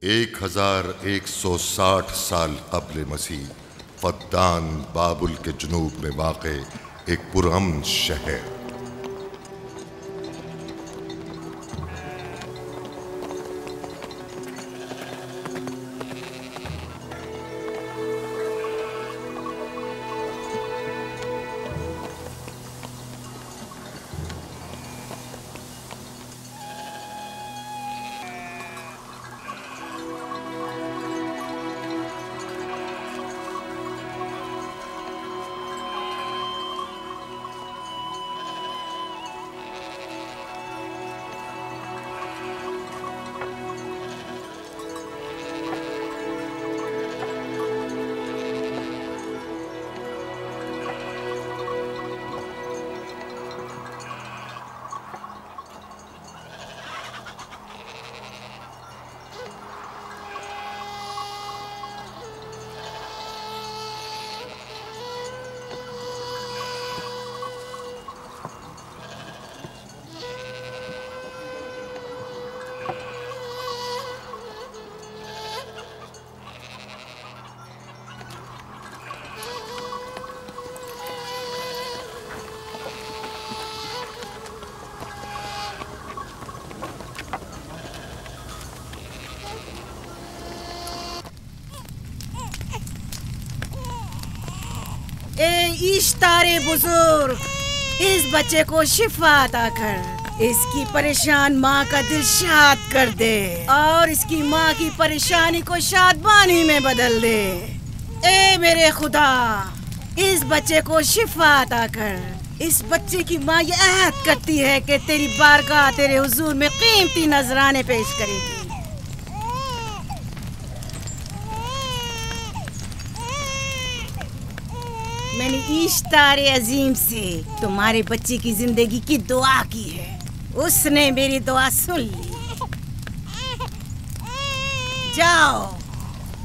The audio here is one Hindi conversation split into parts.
1160 साल क़ब्ल मसीह फद्दान बाबुल के जुनूब में वाक़े एक पुरअमन शहर। इश्तारे बुजुर्ग, इस बच्चे को शिफा अता कर, इसकी परेशान माँ का दिल शाद कर दे और इसकी माँ की परेशानी को शादबानी में बदल दे। ए मेरे खुदा, इस बच्चे को शिफा अता कर। इस बच्चे की माँ ये अहद करती है कि तेरी बारगाह तेरे हुजूर में कीमती नजराने पेश करेगी। मैंने इश्तारे अजीम से तुम्हारे बच्चे की जिंदगी की दुआ की है, उसने मेरी दुआ सुन ली। जाओ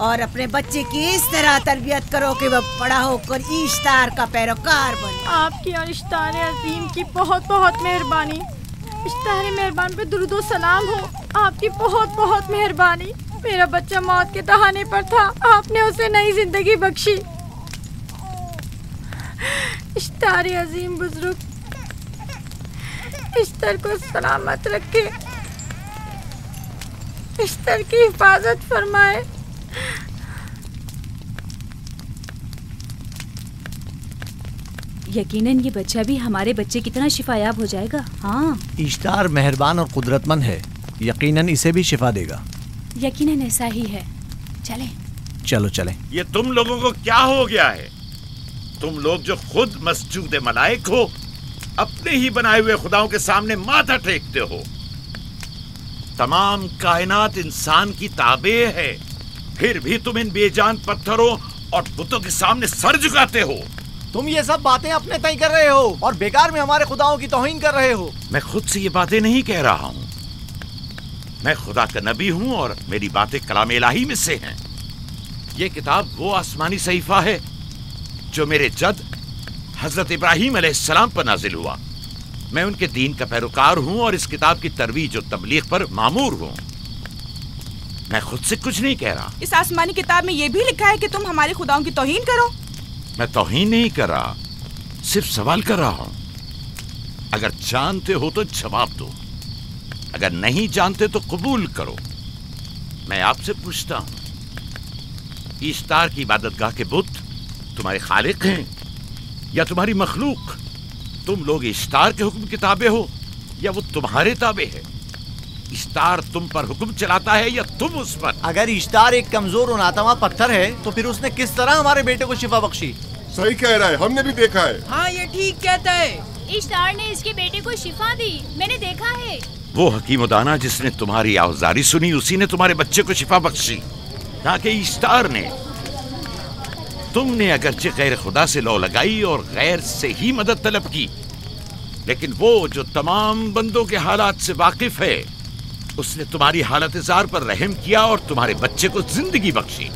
और अपने बच्चे की इस तरह तरबियत करो कि वह बड़ा होकर इश्तार का पैरोकार बने। आपकी और इश्तारे अजीम की बहुत बहुत मेहरबानी। इश्तारे मेहरबान पे दुरूद सलाम हो। आपकी बहुत बहुत मेहरबानी। मेरा बच्चा मौत के दहाने पर था, आपने उसे नई जिंदगी बख्शी। इश्तारे अजीम बुजुर्ग, इश्तर को सलामत रखे, इश्तर की हिफाजत फरमाए। यकीनन ये बच्चा भी हमारे बच्चे की तरह शिफायाब हो जाएगा। हाँ, इश्तार मेहरबान और कुदरतमंद है, यकीनन इसे भी शिफा देगा। यकीनन ऐसा ही है। चलें। चलो चलें। ये तुम लोगों को क्या हो गया है? तुम लोग जो खुद मस्जूद मलाइक हो, अपने ही बनाए हुए खुदाओं के सामने माथा टेकते हो। तमाम कायनात इंसान की ताबे है, फिर भी तुम इन बेजान पत्थरों और बुतों के सामने सर झुकाते हो। तुम ये सब बातें अपने तय कर रहे हो और बेकार में हमारे खुदाओं की तौहीन कर रहे हो। मैं खुद से ये बातें नहीं कह रहा हूँ। मैं खुदा का नबी हूँ और मेरी बातें कलाम इलाही में से हैं। ये किताब वो आसमानी सहीफा है जो मेरे जद हजरत इब्राहीम अलैहिस्सलाम पर नाजिल हुआ। मैं उनके दीन का पैरोकार हूँ और इस किताब की तरवीज और तबलीग पर मामूर हूँ। मैं खुद से कुछ नहीं कह रहा। इस आसमानी किताब में ये भी लिखा है कि तुम हमारे खुदाओं की तौहीन करो। मैं तौहीन नहीं कर रहा, सिर्फ सवाल कर रहा हूँ। अगर जानते हो तो जवाब दो, अगर नहीं जानते तो कबूल करो। मैं आपसे पूछता हूँ, इश्तार की इबादतगाह के बुत तुम्हारे खालिक हैं या तुम्हारी मखलूक? तुम लोग इश्तार के हुक्म किताबे हो या वो तुम्हारे ताबे है? इश्तार तुम पर हुक्म चलाता है या तुम उस पर? अगर इश्तार एक कमजोर और नातवा पत्थर है तो फिर उसने किस तरह हमारे बेटे को शिफा बख्शी? सही कह रहा है, हमने भी देखा है। हाँ, ये ठीक कहता है। इश्तार ने इसके बेटे को शिफा दी, मैंने देखा है। वो हकीम दाना जिसने तुम्हारी आवाज़ारी सुनी, उसी ने तुम्हारे बच्चे को शिफा बख्शी, ना कि इश्तार ने। तुमने अगरचे गैर खुदा से लौ लगाई और गैर से ही मदद तलब की, लेकिन वो जो तमाम बंदों के हालात से वाकिफ है, उसने तुम्हारी हालत ज़ार पर रहम किया और तुम्हारे बच्चे को जिंदगी बख्शी।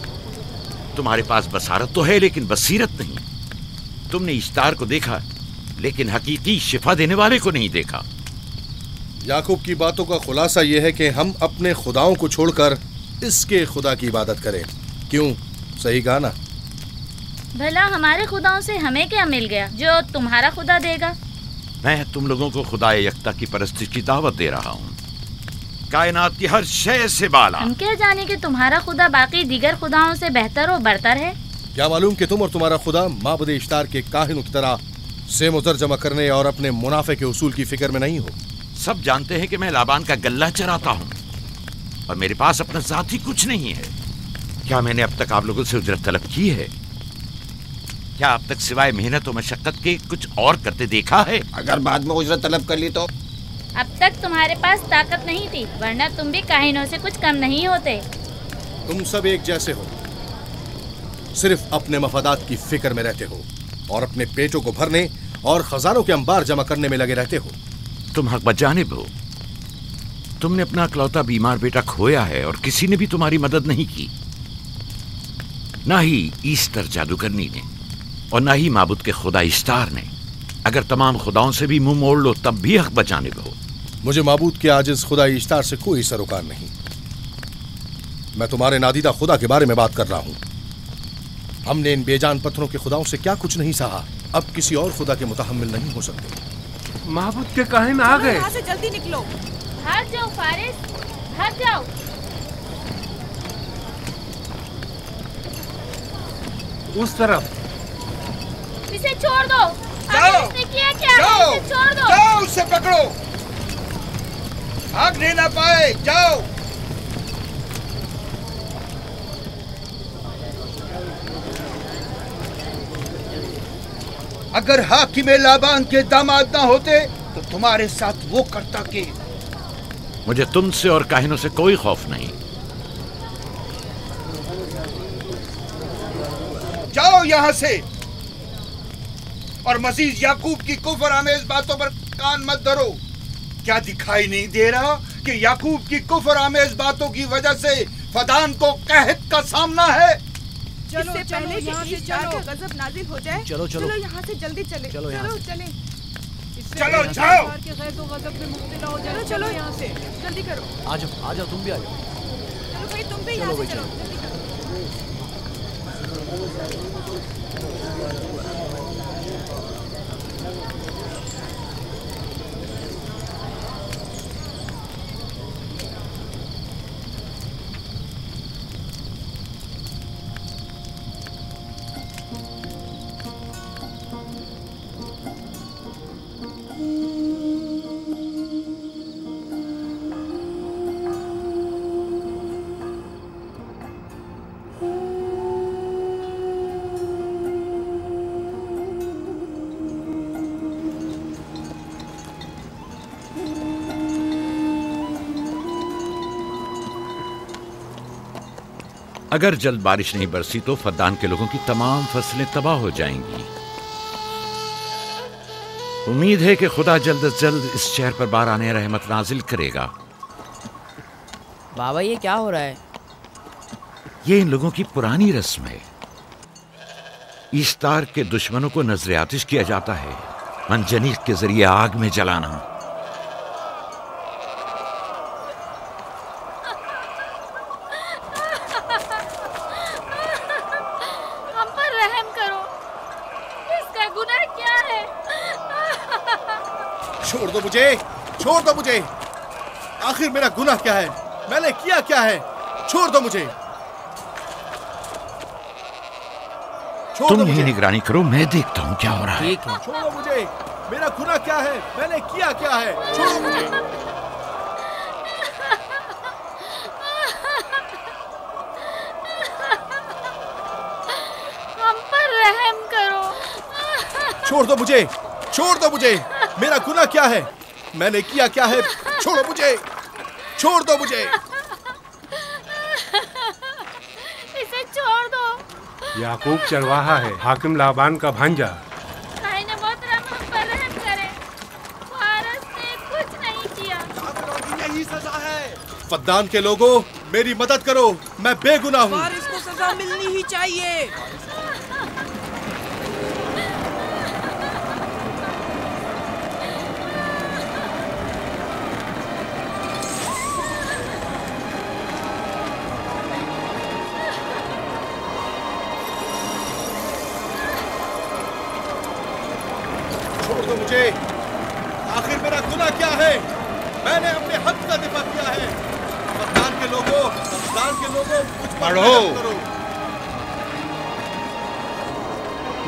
तुम्हारे पास बसारत तो है लेकिन बसीरत नहीं। तुमने इश्तार को देखा लेकिन हकीकी शिफा देने वाले को नहीं देखा। याकूब की बातों का खुलासा यह है कि हम अपने खुदाओं को छोड़कर इसके खुदा की इबादत करें। क्यों, सही कहा ना? भला हमारे खुदाओं से हमें क्या मिल गया जो तुम्हारा खुदा देगा? मैं तुम लोगों को खुदा यकता की परस्ती की दावत दे रहा हूँ, कायनात की हर शय से बाला। हम क्या जाने कि तुम्हारा खुदा बाकी दीगर खुदाओं से बेहतर और बरतर है? क्या मालूम कि तुम और तुम्हारा खुदा माबुद इश्तार के काहिनों की तरह सेम ज़र जमा करने और अपने मुनाफे के उसूल की फिक्र में नहीं हो। सब जानते हैं कि मैं लाबान का गल्ला चराता हूँ और मेरे पास अपना जाती कुछ नहीं है। क्या मैंने अब तक आप लोगों से उजरत तलब की है? क्या अब तक सिवाय मेहनत और मशक्कत के कुछ और करते देखा है? अगर बाद में उजरत तलब कर ली तो? अब तक तुम्हारे पास ताकत नहीं थी, वरना तुम भी काहिनों से कुछ कम नहीं होते। तुम सब एक जैसे हो, सिर्फ अपने मफादात की फिक्र में रहते हो और अपने पेटों को भरने और खजानों के अंबार जमा करने में लगे रहते हो। तुम हक बजानिब हो। तुमने अपना इकलौता बीमार बेटा खोया है और किसी ने भी तुम्हारी मदद नहीं की, ना ही ईस्टर जादूगरनी ने और ना ही माबुद के खुदा इश्तार ने। अगर तमाम खुदाओं से भी मुंह मोड़ लो तब भी हक बजानिब हो। मुझे माबूद के आजिज खुदा इश्तार से कोई सरोकार नहीं। मैं तुम्हारे नादीदा खुदा के बारे में बात कर रहा हूँ। हमने इन बेजान पत्थरों के खुदाओं से क्या कुछ नहीं सहा, अब किसी और खुदा के मुतहम्मिल नहीं हो सकते। माबूद के काहिन आ गए। यहाँ से जल्दी निकलो। भाग जाओ फारिस, भाग जाओ। उस तरफ। इसे छोड़ दो। जाओ, इसने किया क्या? जाओ, इसे छोड़ दो। जाओ, उसे पकड़ो, भागने ना पाए। जाओ। अगर हाकिम लाबान के दामाद ना होते तो तुम्हारे साथ वो करता के। मुझे तुमसे और काहिनों से कोई खौफ नहीं। जाओ यहाँ से और मजीद याकूब की कुफर आमेज बातों पर कान मत धरो। क्या दिखाई नहीं दे रहा कि याकूब की कुफर आमेज बातों की वजह से फदान को कहत का सामना है? चलो पहले यहाँ से चलो, गजब नाजिल हो जाए। चलो चलो चलो यहाँ से जल्दी चले। चलो यहाँ से। चले। चलो जाओ। चलो चलो यहाँ से जल्दी करो। आ जाओ, तुम भी आ जाओ। चलो भाई तुम भी यहाँ से चलो, जल्दी करो। अगर जल्द बारिश नहीं बरसी तो फद्दान के लोगों की तमाम फसलें तबाह हो जाएंगी। उम्मीद है कि खुदा जल्द से जल्द इस शहर पर बाराने रहमत नाजिल करेगा। बाबा ये क्या हो रहा है? ये इन लोगों की पुरानी रस्म है। ईस्तार के दुश्मनों को नजर आतिश किया जाता है, मंजनीक के जरिए आग में जलाना। हम पर रहम करो, इसका गुनाह क्या है? छोड़ दो मुझे, छोड़ दो मुझे। आखिर मेरा गुनाह क्या है? मैंने किया क्या है? छोड़ दो मुझे। तुम ही निगरानी करो, मैं देखता हूँ क्या हो रहा है। ठीक है। छोड़ो मुझे। मेरा गुनाह क्या है? मैंने किया क्या है? छोड़ो मुझे। हम पर रहम करो। छोड़ दो मुझे, छोड़ दो मुझे। मेरा गुनाह क्या है? मैंने किया क्या है? छोड़ो मुझे, छोड़ दो मुझे। इसे छोड़ दो। याकूब चरवाहा है, हाकिम लाबान का भांजा। कायने मोहतरम हम पर रहम करे। फारस ने कुछ नहीं किया। यही सजा है। फद्दान के लोगों, मेरी मदद करो, मैं बेगुनाह हूँ। फारिस को सजा मिलनी ही चाहिए। दो मुझे। आखिर मेरा गुनाह क्या है? मैंने अपने हक का दिफा किया है। फद्दान के लोगों मुझ पर रहम करो।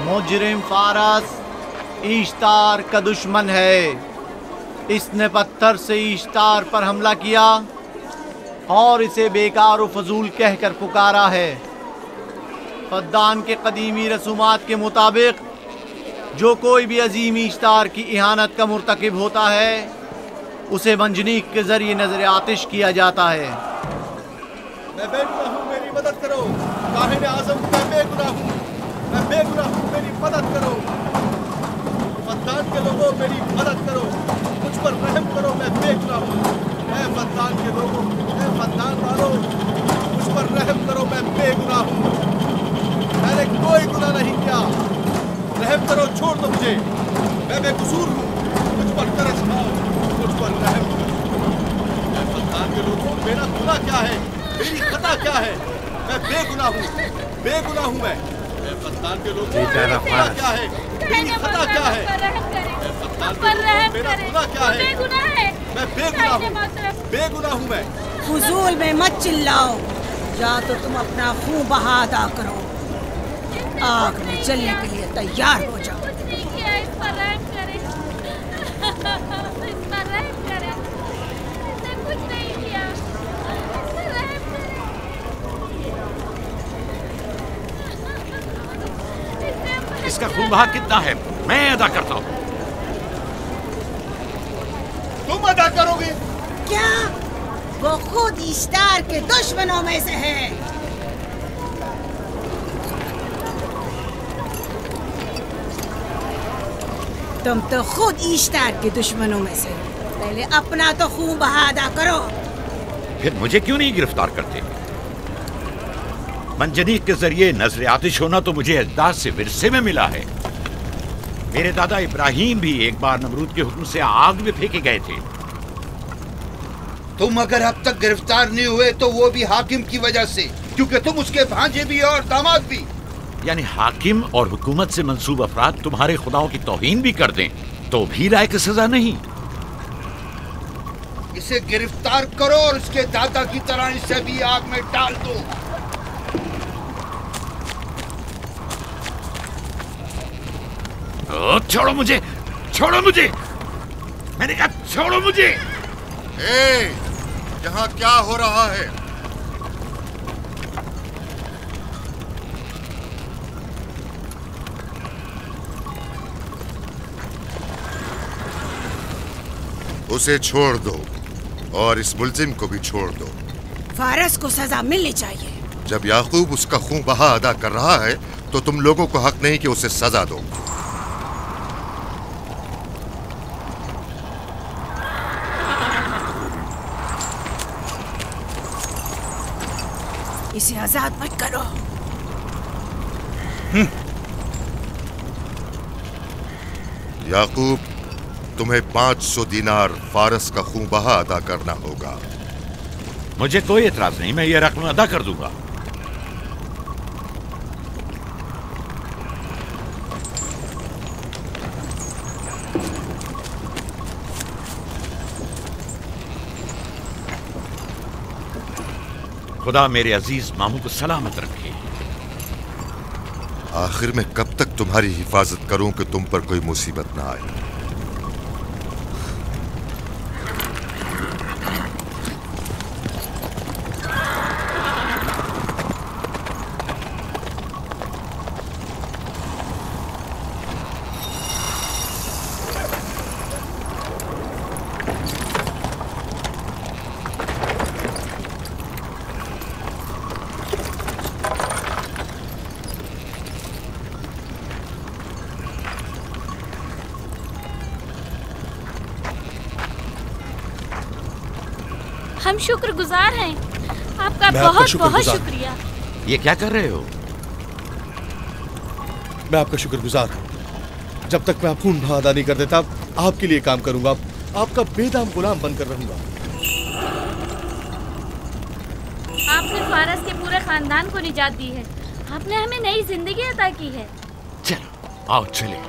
मुजरिम फारस ईश्तार का दुश्मन है। इसने पत्थर से ईश्तार पर हमला किया और इसे बेकार व फजूल कहकर पुकारा है। फद्दान के कदीमी रसूमात के मुताबिक जो कोई भी अजीम ईश्तार की इहानत का मुर्तकिब होता है उसे मंजनीक के जरिए नजर आतिश किया जाता है। मैं बेगुनाह हूँ, मेरी मदद करो। काहिन आज़म, मैं बेगुनाह हूँ, मैं बेगुनाह हूँ, मेरी मदद करो। फद्दान के लोगों मेरी मदद करो, मुझ पर रहम करो, मैं बेगुनाह हूँ। मैं फद्दान के लोगों, मैं फद्दान वालों, मुझ पर रहम करो, मैं बेगुनाह हूँ। मैंने कोई गुनाह नहीं किया, रहम करो, छोड़ दो मुझे। मैं बेकसूर हूँ, मुझ पर तरस खाओ, मुझ पर रहम करो। मैं फद्दान के लोगों, मेरा गुनाह क्या है? मेरी खता क्या है? मैं बेगुनाह हूँ, बेगुनाह हूँ मैं फद्दान के लोगों, मेरा गुनाह क्या है? मेरी खता क्या है? मैं फद्दान के लोगों, मेरा गुनाह क्या है? मैं बेगुनाह हूँ, बेगुनाह हूँ मैं। फुजूल में मत चिल्लाओ, या तो तुम अपना खून बहा अदा करो, आग में जलने के लिए तैयार हो जाओ। इस पर रहम करें, इस पर रहम करें, इसने कुछ नहीं किया, इस पर रहम करें। इसका खून बहा कितना है मैं अदा करता हूँ। तुम अदा करोगे? क्या? वो खुद ईश्तार के दुश्मनों में से है। तुम तो खुद ईश्तार के दुश्मनों में से। पहले अपना तो खून बहा अदा करो। फिर मुझे क्यों नहीं गिरफ्तार करते? मंजनीक के जरिए नजर आतिश होना तो मुझे अजदाद से विरसे में मिला है। मेरे दादा इब्राहिम भी एक बार नमरूद के हुक्म से आग में फेंके गए थे। तुम अगर अब तक गिरफ्तार नहीं हुए तो वो भी हाकिम की वजह से, क्योंकि तुम उसके भांजे भी और दामाद भी। यानी हाकिम और हुकूमत से मंसूब अफराद तुम्हारे खुदाओं की तौहीन भी कर दें तो भी लायक सजा नहीं। इसे गिरफ्तार करो और इसके दादा की तरह इसे भी आग में डाल दो। छोड़ो मुझे, छोड़ो मुझे, मैंने कहा छोड़ो मुझे। यहाँ क्या हो रहा है? उसे छोड़ दो और इस मुल्जिम को भी छोड़ दो। फारस को सजा मिलनी चाहिए। जब याकूब उसका खून बहा अदा कर रहा है तो तुम लोगों को हक नहीं कि उसे सजा दो। इसे आजाद मत करो। याकूब, तुम्हें 500 दीनार फारस का खून बहा अदा करना होगा। मुझे कोई एतराज नहीं, मैं ये रकम अदा कर दूंगा। खुदा मेरे अजीज मामू को सलामत रखे। आखिर में कब तक तुम्हारी हिफाजत करूं कि तुम पर कोई मुसीबत ना आए? हम शुक्रगुजार हैं आपका, बहुत बहुत शुक्रिया। ये क्या कर रहे हो? मैं आपका शुक्रगुजार हूँ। जब तक मैं खून बहा अदा नहीं कर देता आपके लिए काम करूंगा, आपका बेदाम गुलाम बनकर रहूंगा। आपने फारस के पूरे खानदान को निजात दी है, आपने हमें नई जिंदगी अता की है। चलो आओ चले।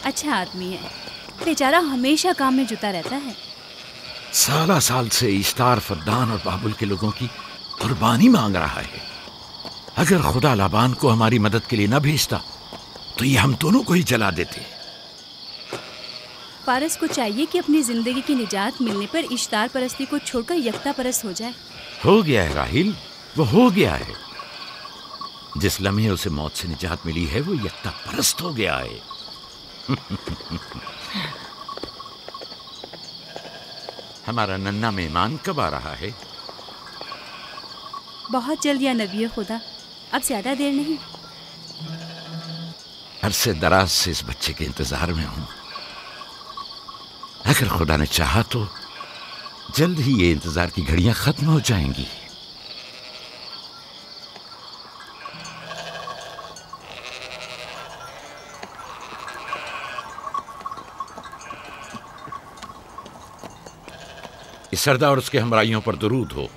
अच्छा आदमी है, बेचारा हमेशा काम में जुटा रहता है। साला साल से इश्तार फद्दान और बाबुल के लोगों की कुर्बानी मांग रहा है। अगर खुदा लाबान को हमारी मदद के लिए न भेजता तो ये हम दोनों को ही जला देते। पारस को चाहिए कि अपनी जिंदगी की निजात मिलने पर इश्तार परस्ती को छोड़कर यकता परस्त हो जाए। हो गया है राहिल, वो हो गया है। जिस लम्हे उसे मौत से निजात मिली है वो यकता परस्त हो गया है। हमारा नन्ना मेहमान कब आ रहा है? बहुत जल्द या नबी खुदा, अब ज्यादा देर नहीं। अरसे दराज से इस बच्चे के इंतजार में हूं। अगर खुदा ने चाहा तो जल्द ही ये इंतजार की घड़ियां खत्म हो जाएंगी। इस सरदार और उसके हमराइयों पर दरूद हो।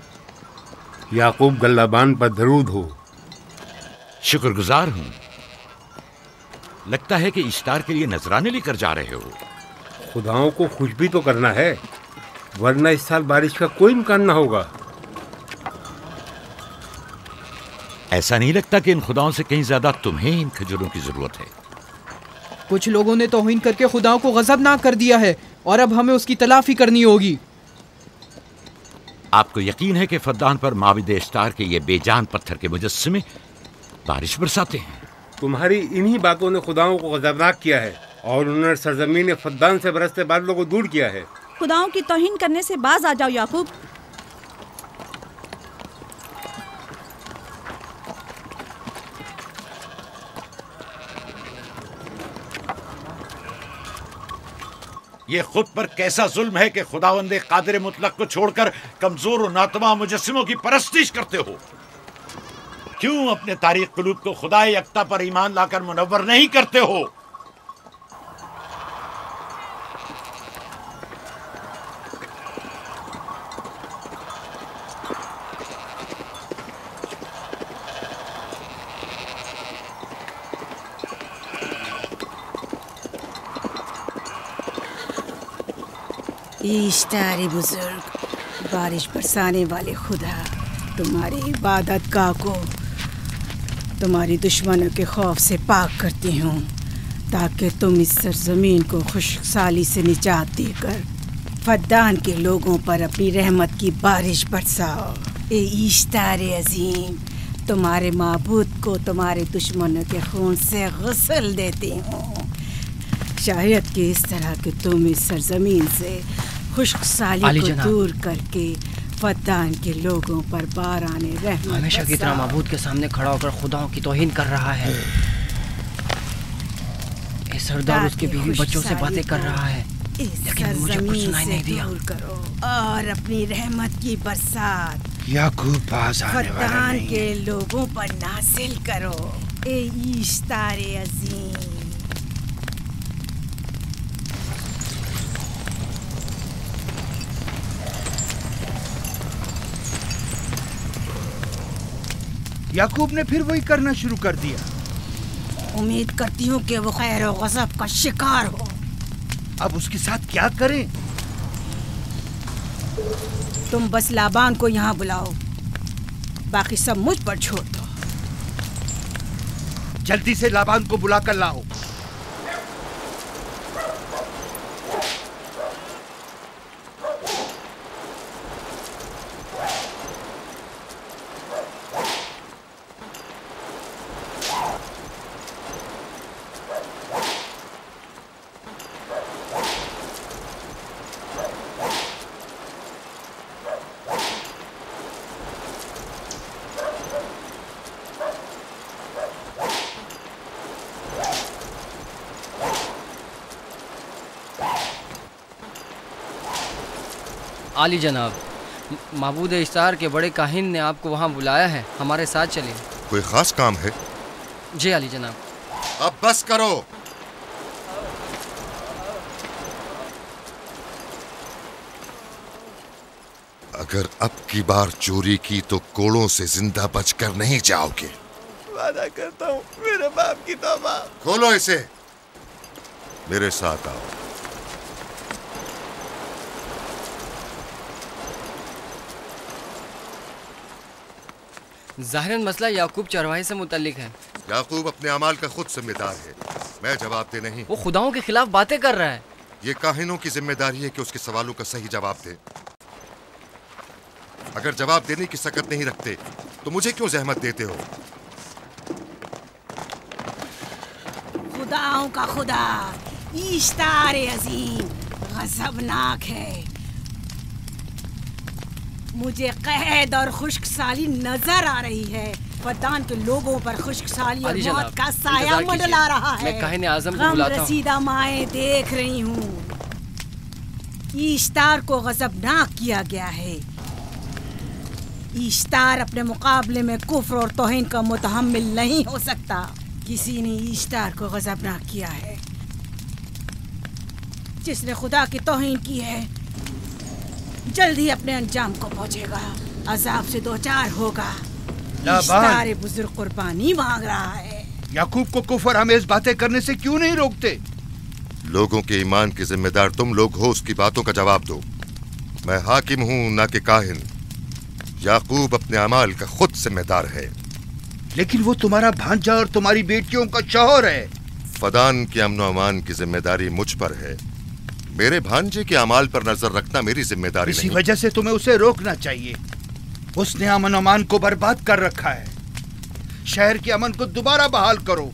याकूब गल्लाबान पर दरूद हो। शुक्रगुजार हूं। लगता है कि इश्तार के लिए नजराने लेकर जा रहे हो। खुदाओं को खुश भी तो करना है, वरना इस साल बारिश का कोई इम्कान ना होगा। ऐसा नहीं लगता कि इन खुदाओं से कहीं ज्यादा तुम्हें इन खजूरों की जरूरत है? कुछ लोगों ने तौहीन करके खुदाओं को गजबनाक कर दिया है और अब हमें उसकी तलाफी करनी होगी। आपको यकीन है कि फद्दान पर माबिद इश्तार के ये बेजान पत्थर के मुजस्समे बारिश बरसाते हैं? तुम्हारी इन्हीं बातों ने खुदाओं को गजबनाक किया है और उन्होंने सरजमीन फद्दान से बरसते बादलों को दूर किया है। खुदाओं की तौहीन करने से बाज आ जाओ याकूब। ये खुद पर कैसा जुल्म है कि खुदावंदे कादिर मुतलक को छोड़कर कमजोर और नातमा मुजस्सिमों की परस्तिश करते हो। क्यों अपने तारीख कुलूब को खुदाए यकता पर ईमान लाकर मुनव्वर नहीं करते हो? इश्तारे बुजुर्ग, बारिश बरसाने वाले खुदा, तुम्हारी इबादत गाह को तुम्हारी दुश्मनों के खौफ से पाक करती हूँ, ताकि तुम इस सरजमीन को खुशहाली से निजात देकर फद्दान के लोगों पर अपनी रहमत की बारिश बरसाओ। ए इश्तारे अजीम, तुम्हारे माबूद को तुम्हारे दुश्मनों के खून से गुस्ल देती हूँ। शायद कि इस तरह के तुम इस सरजमीन से खुशहाली को दूर करके फद्दान के लोगों पर बाराने रहमत हमेशा की तरह माबूद के सामने खड़ा होकर खुदाओं की तौहीन कर रहा है। इस सरदार उसके बीवी बच्चों से बातें कर रहा है, लेकिन मुझे कुछ सुनाई नहीं दिया। करो और अपनी रहमत की बरसात याकूब पास आने वाला फद्दान नहीं। के लोगों पर नासिल करो। ए इश्तारे अजीम, याकूब ने फिर वही करना शुरू कर दिया। उम्मीद करती हूँ कि वो खैर और गज़ब का शिकार हो। अब उसके साथ क्या करें? तुम बस लाबान को यहाँ बुलाओ, बाकी सब मुझ पर छोड़ दो। जल्दी से लाबान को बुला कर लाओ। आली जनाब, माबूद इश्तार के बड़े काहिन ने आपको वहाँ बुलाया है, हमारे साथ चलिए। कोई खास काम है? जी आली जनाब। अब बस करो। अगर अब की बार चोरी की तो कोड़ों से जिंदा बचकर नहीं जाओगे। वादा करता हूँ, मेरे बाप की तौबा। खोलो इसे। मेरे साथ आओ। ज़ाहिरन मसला याकूब चरवाहे से मुतल्लिक है। याकूब अपने अमाल का खुद जिम्मेदार है, मैं जवाब दे नहीं। वो खुदाओं के खिलाफ बातें कर रहा है। ये काहिनों की जिम्मेदारी है कि उसके सवालों का सही जवाब दे। अगर जवाब देने की सकत नहीं रखते तो मुझे क्यों जहमत देते हो? खुदाओं का खुदा इश्तार अजीम गजबनाक है। मुझे कैद और खुश्क साली नजर आ रही है। फद्दान के लोगों पर खुश्क साली और मौत का साया मंडला रहा है। मैं काहिन आज़म को बुलाता हूं। रसीदा माएं देख रही हूँ। इश्तार को गजबनाक किया गया है। इश्तार अपने मुकाबले में कुफ्र और तौहीन का मुतहम्मिल नहीं हो सकता। किसी ने इश्तार को गजबनाक किया है। जिसने खुदा की तौहीन की है जल्द ही अपने अंजाम को पहुंचेगा, अजाब से दो चार होगा। इश्तार बुजुर्ग कुर्बानी मांग रहा है। याकूब को कुफर आमेज बातें करने से क्यों नहीं रोकते? लोगों के ईमान की जिम्मेदार तुम लोग हो, उसकी बातों का जवाब दो। मैं हाकिम हूँ ना कि काहिन। याकूब अपने अमाल का खुद जिम्मेदार है। लेकिन वो तुम्हारा भांजा और तुम्हारी बेटियों का शौहर है। फदान के अमन अमान की जिम्मेदारी मुझ पर है। मेरे भांजे के अमाल पर नजर रखना मेरी जिम्मेदारी नहीं। इसी वजह से तुम्हें उसे रोकना चाहिए। उसने अमन अमान को बर्बाद कर रखा है। शहर के अमन को दोबारा बहाल करो।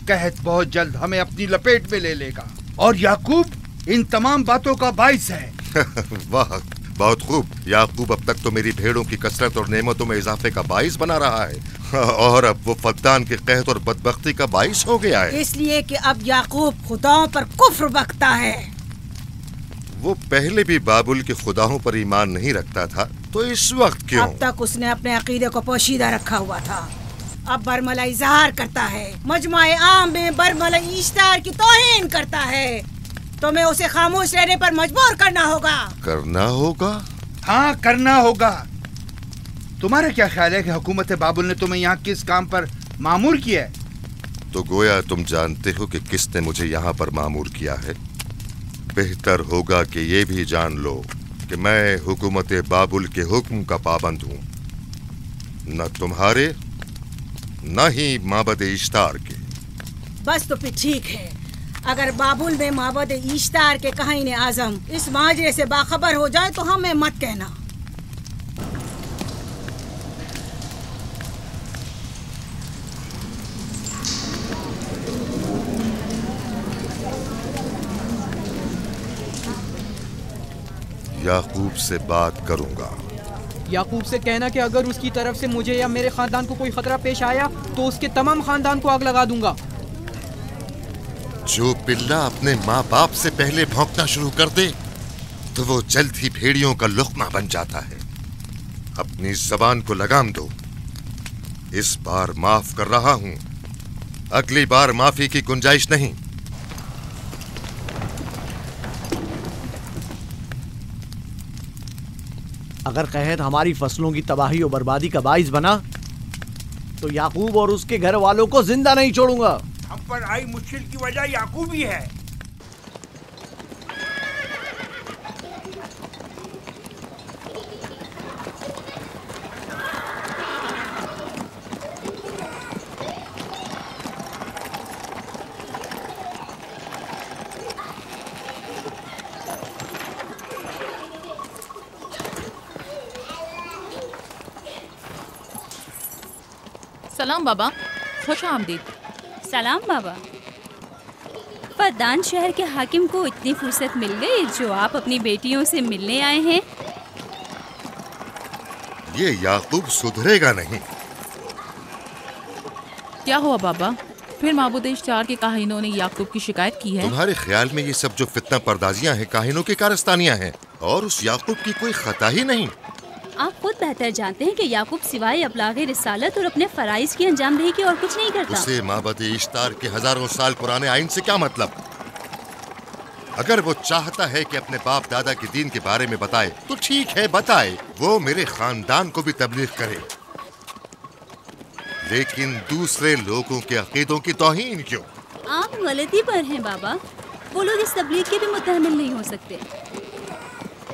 कहत बहुत जल्द हमें अपनी लपेट में ले लेगा और याकूब इन तमाम बातों का बाइस है। वाह, बहुत खूब। याकूब अब तक तो मेरी भेड़ों की कसरत और नेमतों में इजाफे का बाइस बना रहा है और अब वो फद्दान के कहत और बदबख्ती का बाइस हो गया है। इसलिए कि अब याकूब खुदाओं पर कुफ्र बकता है। वो पहले भी बाबुल के खुदाओं पर ईमान नहीं रखता था, तो इस वक्त क्यों? अब तक उसने अपने अकीदे को पोशीदा रखा हुआ था। अब बरमला इजहार करता है, मजमाए आम में बरमला इश्तार की तौहीन करता है। तुम्हें उसे खामोश रहने पर मजबूर करना होगा। करना होगा? हाँ, करना होगा। तुम्हारा क्या ख्याल है कि हुकूमत बाबुल ने तुम्हें यहाँ किस काम पर मामूर किया है? तो गोया तुम जानते हो कि किसने मुझे यहाँ पर मामूर किया है। बेहतर होगा कि ये भी जान लो कि मैं हुकूमत बाबुल के हुक्म का पाबंद हूँ, न तुम्हारे न ही माबद इश्तार के। बस तो फिर ठीक है। अगर बाबुल में माबद इश्तार के काहिन आजम इस माजरे से बाखबर हो जाए तो हमें मत कहना। याकूब से बात करूंगा। याकूब से कहना कि अगर उसकी तरफ से मुझे या मेरे खानदान को कोई खतरा पेश आया तो उसके तमाम खानदान को आग लगा दूंगा। जो पिल्ला अपने माँ बाप से पहले भौंकना शुरू कर दे तो वो जल्द ही भेड़ियों का लुक़मा बन जाता है। अपनी ज़बान को लगाम दो। इस बार माफ कर रहा हूं, अगली बार माफी की गुंजाइश नहीं। अगर कहत हमारी फसलों की तबाही और बर्बादी का बाइस बना तो याकूब और उसके घर वालों को जिंदा नहीं छोड़ूंगा। हम पर आई मुश्किल की वजह याकूब ही है। सलाम बाबा, खुश आमदीद। सलाम बाबा। फद्दान शहर के हाकिम को इतनी फुर्सत मिल गई जो आप अपनी बेटियों से मिलने आए हैं। ये याकूब सुधरेगा नहीं। क्या हुआ बाबा? फिर माबूद इश्तार के काहिनों ने याकूब की शिकायत की है? तुम्हारे ख्याल में ये सब जो फितना पर्दाजियां हैं काहिनों की कारस्तानियां हैं और उस याकूब की कोई खता ही नहीं। आप खुद बेहतर जानते हैं कि याकूब सिवाय अबलागे रिसालत और अपने फराइज की अंजामदही के और कुछ नहीं करता। उसे माबद इश्तार के हजारों साल पुराने आइन से क्या मतलब? अगर वो चाहता है कि अपने बाप दादा के दीन के बारे में बताए तो ठीक है, बताए। वो मेरे खानदान को भी तबलीग करे, लेकिन दूसरे लोगों के अकीदों की तौहीन क्यों? आप गलती पर हैं बाबा। वो लोग इस तबलीग के भी मुतहम्मिल नहीं हो सकते।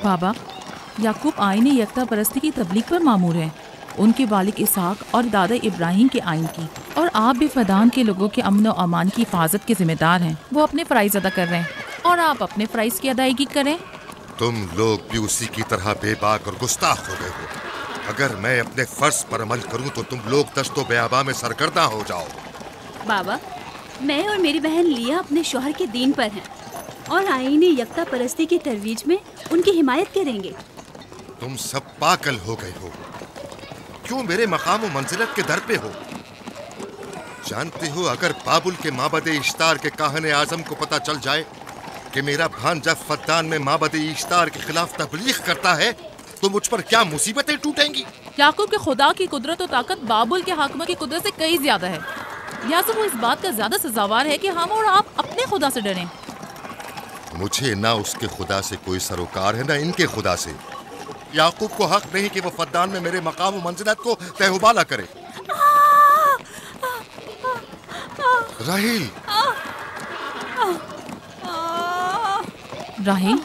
बाबा, याकूब आईन यकता परस्ती की तबलीग पर मामूर हैं, उनके वालिद इसहाक और दादा इब्राहिम के आइन की, और आप भी फदान के लोगों के अमन और अमान की हिफाजत के जिम्मेदार हैं। वो अपने फ़राइज़ अदा कर रहे हैं और आप अपने फ़राइज़ की अदायगी करें। तुम लोग भी उसी की तरह बेबाक और गुस्ताख हो गए हो। अगर मैं अपने फर्ज पर अमल करूं तो तुम लोग दश्तो बेआबा में सरगर्दा हो जाओ। बाबा, मैं और मेरी बहन लिया अपने शौहर के दीन पर हैं और आईन यकता परस्ती की तरवीज में उनकी हिमायत करेंगे। तुम सब पागल हो गए हो। क्यों मेरे मकाम और मंजिलत के दर पे हो? जानते हो, अगर बाबुल के माबद इश्तार के काहने आजम को पता चल जाए कि मेरा भांजा फद्दान में माबद इश्तार के खिलाफ तबलीग करता है तो मुझ पर क्या मुसीबतें टूटेंगी। याकूब के खुदा की कुदरत और ताकत बाबुल के हाकिम की कुदरत से कई ज्यादा है। या तो वो इस बात का ज्यादा सजावार है कि हम और आप अपने खुदा से डरें। मुझे ना उसके खुदा से कोई सरोकार है, ना इनके खुदा से। याकूब को हक नहीं कि वो फद्दान में मेरे मकाम और मंजिलत को तहबाला करे। राहिल, राहिल,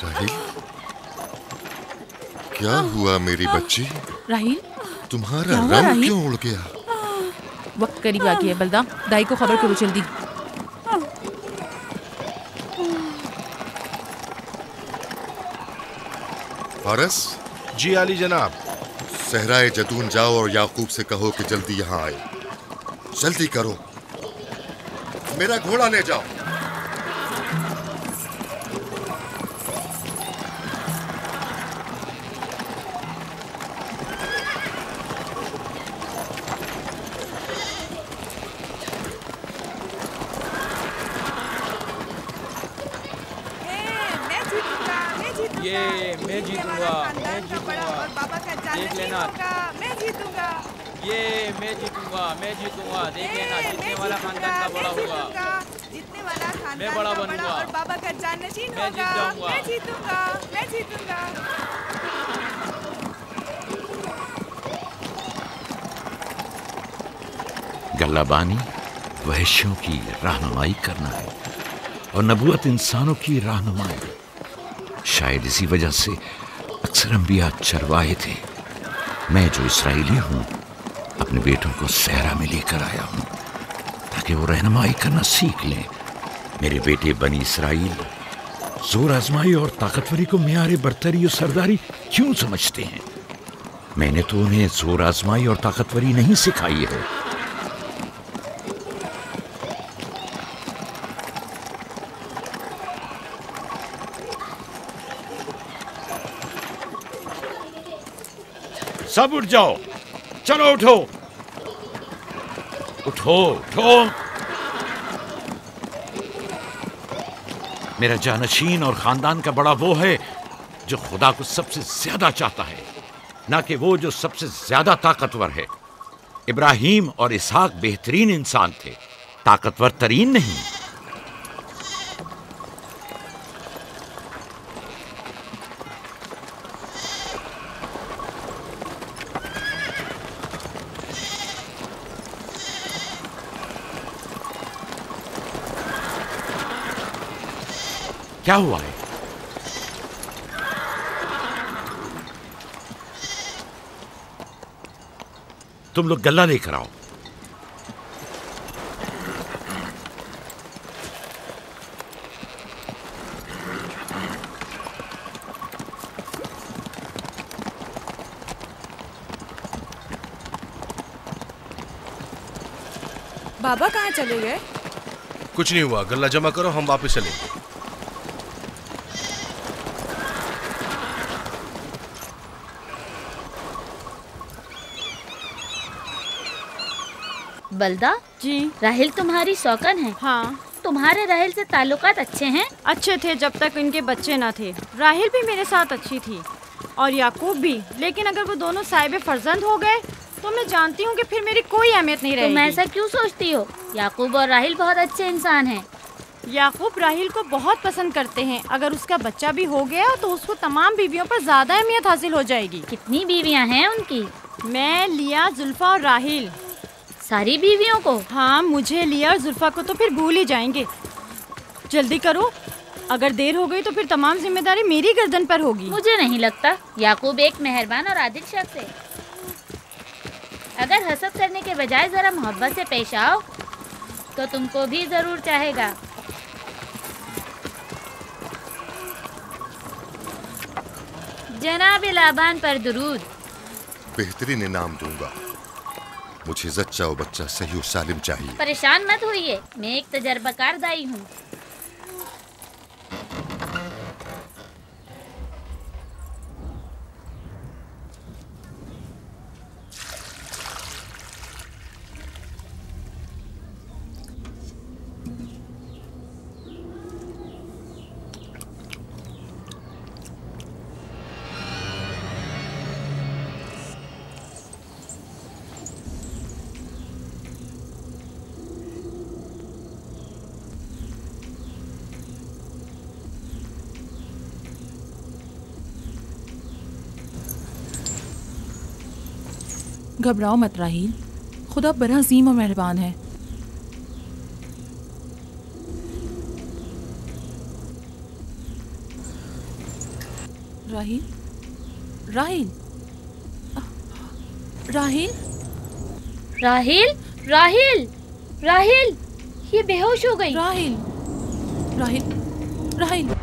राहिल, क्या हुआ मेरी बच्ची? राहिल, तुम्हारा रंग क्यों उड़ गया? वक्त करीब आ गया है बलदा, दाई को खबर करो जल्दी। फारस? जी आली जनाब। सहराए जदून जाओ और याकूब से कहो कि जल्दी यहाँ आए। जल्दी करो, मेरा घोड़ा ले जाओ। ये मैं जीतूंगा, मैं जीतूंगा, देख लेना, मैं जीतूंगा, ये मैं जीतूंगा, मैं जीतूंगा, देख लेना, जीतने वाला खानदान का बड़ा होगा, जीतने वाला खानदान मैं बड़ा बनूंगा और बाबा का जानशीन होगा, मैं जीतूंगा, मैं जीतूंगा। गल्लाबानी वहशियों की रहनुमाई करना है और नबूवत इंसानों की रहनुमाई। शायद इसी वजह से अक्सर अंबिया चरवाहे थे। मैं जो इसराइली हूँ अपने बेटों को सहरा में लेकर आया हूँ ताकि वो रहनुमाई करना सीख लें। मेरे बेटे बनी इसराइल जोर आजमाई और ताकतवरी को मियार बरतरी और सरदारी क्यों समझते हैं? मैंने तो उन्हें जोर आजमाई और ताकतवरी नहीं सिखाई है। सब उठ जाओ, चलो उठो, उठो, उठो। मेरा जानशीन और खानदान का बड़ा वो है जो खुदा को सबसे ज्यादा चाहता है, ना कि वो जो सबसे ज्यादा ताकतवर है। इब्राहिम और इसहाक बेहतरीन इंसान थे, ताकतवर तरीन नहीं। क्या हुआ है? तुम लोग गल्ला लेकर आओ। बाबा कहाँ चले गए? कुछ नहीं हुआ, गल्ला जमा करो, हम वापस चलेंगे। बलदा जी, राहिल तुम्हारी सौकन है? हाँ। तुम्हारे राहिल से ताल्लुकात अच्छे हैं? अच्छे थे जब तक इनके बच्चे ना थे। राहिल भी मेरे साथ अच्छी थी और याकूब भी, लेकिन अगर वो दोनों साहिब फर्जंद हो गए तो मैं जानती हूँ कि फिर मेरी कोई अहमियत नहीं रहेगी। तुम ऐसा क्यों सोचती हो? याकूब और राहिल बहुत अच्छे इंसान हैं। याकूब राहिल को बहुत पसंद करते हैं। अगर उसका बच्चा भी हो गया तो उसको तमाम बीवियों पर ज्यादा अहमियत हासिल हो जाएगी। कितनी बीवियाँ हैं उनकी? मैं, लिया, जुल्फा और राहिल। सारी बीवियों को? हाँ, मुझे, लिया और जुल्फा को तो फिर भूल ही जाएंगे। जल्दी करो, अगर देर हो गई तो फिर तमाम जिम्मेदारी मेरी गर्दन पर होगी। मुझे नहीं लगता। याकूब एक मेहरबान और आदिल शख्स है। अगर हसद करने के बजाय जरा मोहब्बत से पेश आओ तो तुमको भी जरूर चाहेगा। जनाब लाबान पर दुरूद। बेहतरीन इनाम दूंगा। मुझे जच्चा और बच्चा सही और सालिम चाहिए। परेशान मत होइए, मैं एक तजर्बाकार दाई हूँ। घबराओ मत राहील, खुदा बड़ा अजीम और मेहरबान है। राहील, राहील, राहील, राहील, राहील, राहील, ये बेहोश हो गई। राहील, राहील, राहील,